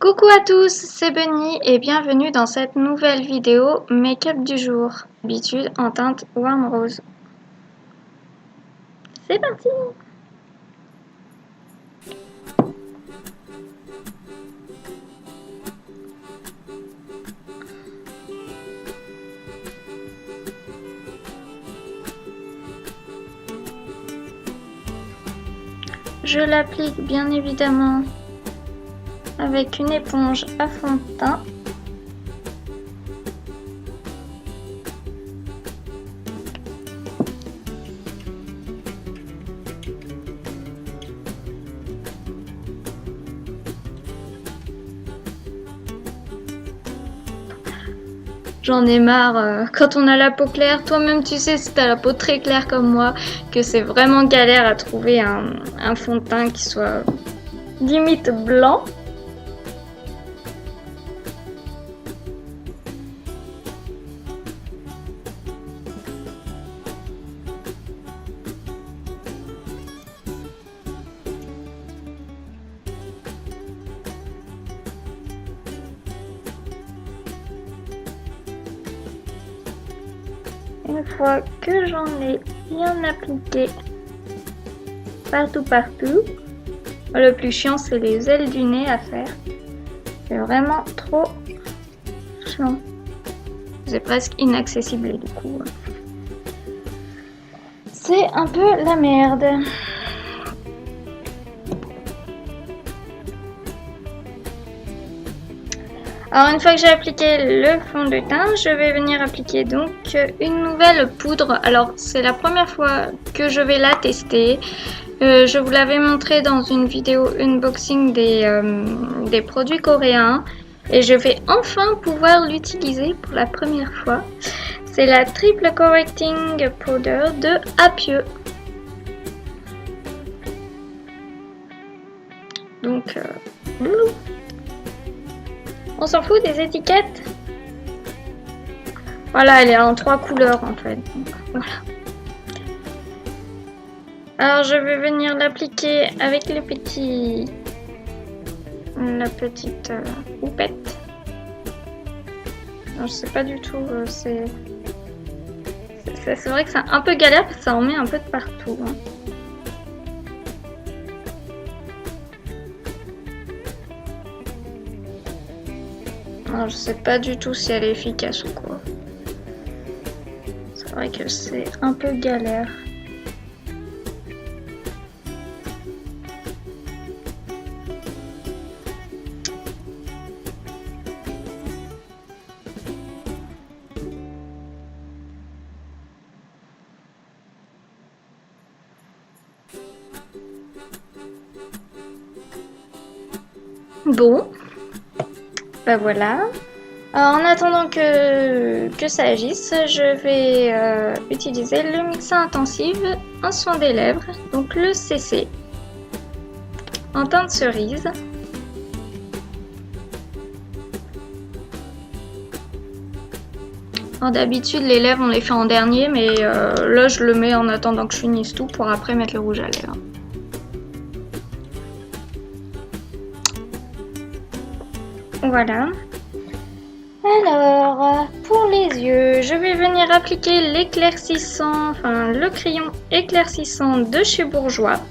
Coucou à tous, c'est Bunny et bienvenue dans cette nouvelle vidéo make-up du jour. Habitude en teinte warm rose. C'est parti! Je l'applique bien évidemment avec une éponge à fond de teint. J'en ai marre, quand on a la peau claire, toi-même tu sais si t'as la peau très claire comme moi, que c'est vraiment galère à trouver un fond de teint qui soit limite blanc. Une fois que j'en ai bien appliqué partout, le plus chiant c'est les ailes du nez à faire. C'est vraiment trop chiant. C'est presque inaccessible et du coup, c'est un peu la merde. Alors une fois que j'ai appliqué le fond de teint, je vais venir appliquer donc une nouvelle poudre. Alors c'est la première fois que je vais la tester. Je vous l'avais montré dans une vidéo unboxing des produits coréens. Et je vais enfin pouvoir l'utiliser pour la première fois. C'est la Triple Correcting Powder de Apieux. Donc, on s'en fout des étiquettes. Voilà, elle est en 3 couleurs en fait. Donc, voilà. Alors je vais venir l'appliquer avec la petite houppette. Non, je sais pas du tout. C'est vrai que c'est un peu galère parce que ça en met un peu de partout. Hein. Alors, je sais pas du tout si elle est efficace ou quoi. C'est vrai que c'est un peu galère. Bon, ben voilà. Alors, en attendant que ça agisse, je vais utiliser le mixeur intensif, un soin des lèvres, donc le CC, en teinte cerise. D'habitude, les lèvres, on les fait en dernier, mais là, je le mets en attendant que je finisse tout pour après mettre le rouge à lèvres. Voilà. Alors, pour les yeux, je vais venir appliquer l'éclaircissant, enfin le crayon éclaircissant de chez Bourjois.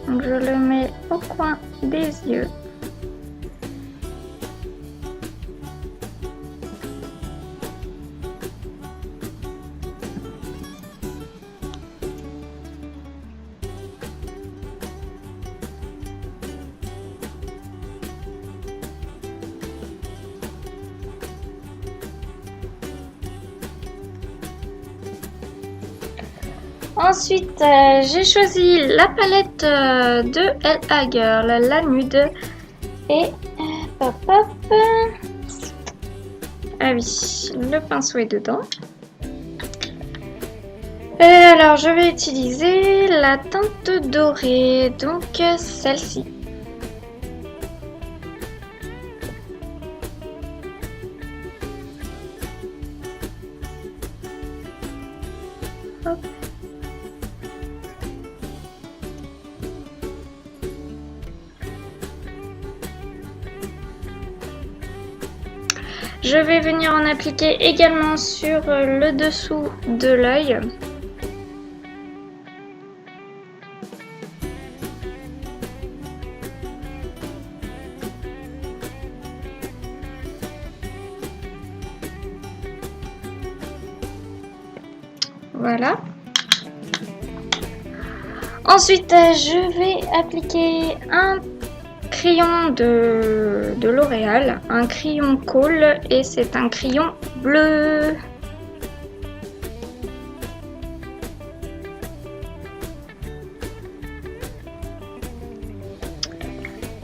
Donc, je le mets au coin des yeux. Ensuite, j'ai choisi la palette de L.A. Girl, la nude. Et hop hop. Ah oui, le pinceau est dedans. Et alors, je vais utiliser la teinte dorée, donc celle-ci. Hop. Je vais venir en appliquer également sur le dessous de l'œil. Voilà. Ensuite, je vais appliquer un crayon de L'Oréal, un crayon Kohl, et c'est un crayon bleu.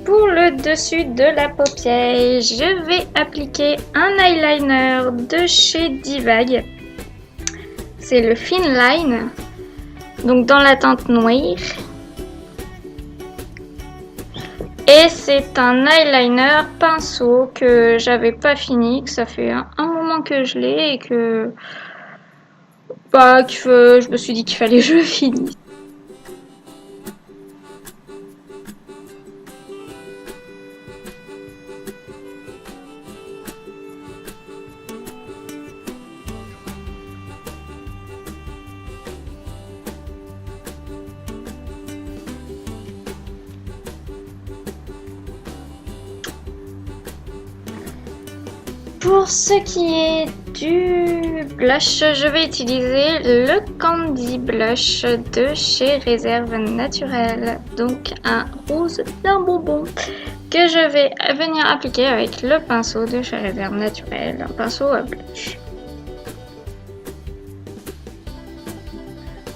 Pour le dessus de la paupière, je vais appliquer un eyeliner de chez Divag. C'est le Fin Line, donc dans la teinte noire. Et c'est un eyeliner pinceau que j'avais pas fini, que ça fait un moment que je l'ai et que je me suis dit qu'il fallait que je le finisse. Pour ce qui est du blush, je vais utiliser le Candy Blush de chez Réserve Naturelle. Donc un rose d'un bonbon que je vais venir appliquer avec le pinceau de chez Réserve Naturelle, un pinceau à blush.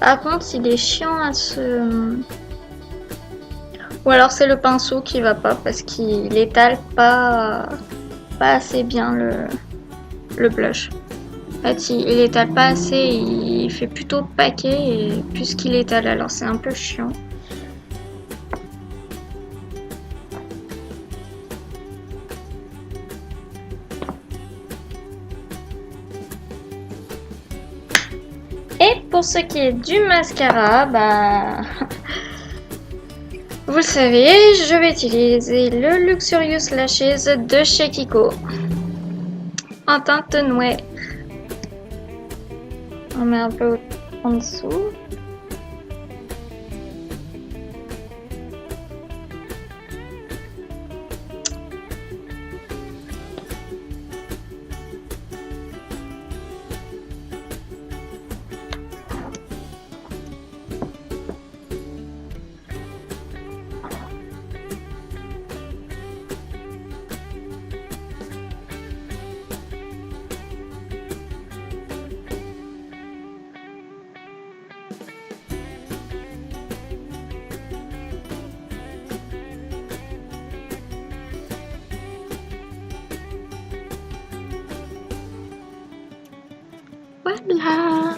Par contre, il est chiant à se... Ou alors c'est le pinceau qui va pas parce qu'il étale pas assez bien le blush. En fait, il étale pas assez, il fait plutôt paquet et puisqu'il étale, alors c'est un peu chiant. Et pour ce qui est du mascara, vous le savez, je vais utiliser le Luxurious Lashes de chez Kiko en teinte noire. On met un peu en dessous. Voilà.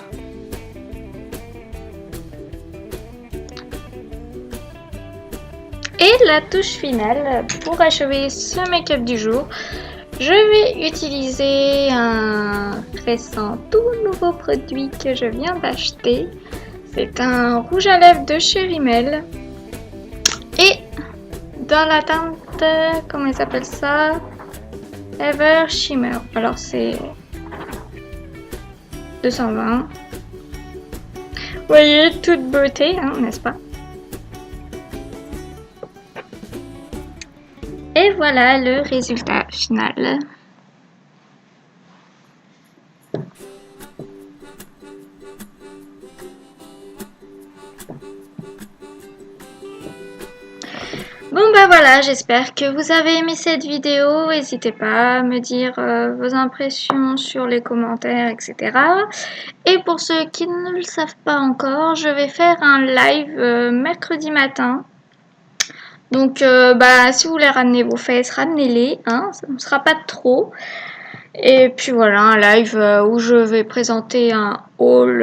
Et la touche finale, pour achever ce make-up du jour, je vais utiliser un récent tout nouveau produit que je viens d'acheter. C'est un rouge à lèvres de chez Rimmel. Et dans la teinte, comment ils appellent ça? Ever Shimmer. Alors c'est 220. Vous voyez, toute beauté, hein, n'est-ce pas? Et voilà le résultat final. Bon voilà, j'espère que vous avez aimé cette vidéo. N'hésitez pas à me dire vos impressions sur les commentaires, etc. Et pour ceux qui ne le savent pas encore, je vais faire un live mercredi matin. Donc si vous voulez ramener vos fesses, ramenez-les, hein, ça ne sera pas trop. Et puis voilà, un live où je vais présenter un haul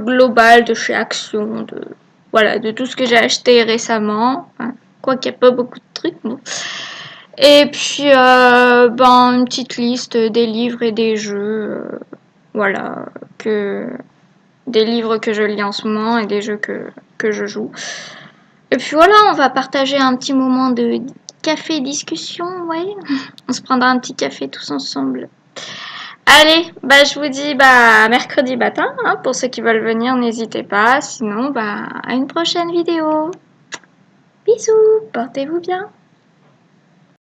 global de chez Action, de tout ce que j'ai acheté récemment. Enfin, quoi qu'il n'y a pas beaucoup de trucs, bon. Et puis une petite liste des livres et des jeux, des livres que je lis en ce moment et des jeux que je joue. Et puis voilà, on va partager un petit moment de café discussion, ouais. On se prendra un petit café tous ensemble. Allez, bah je vous dis bah mercredi matin, hein, pour ceux qui veulent venir, n'hésitez pas. Sinon, bah à une prochaine vidéo. Bisous, portez-vous bien.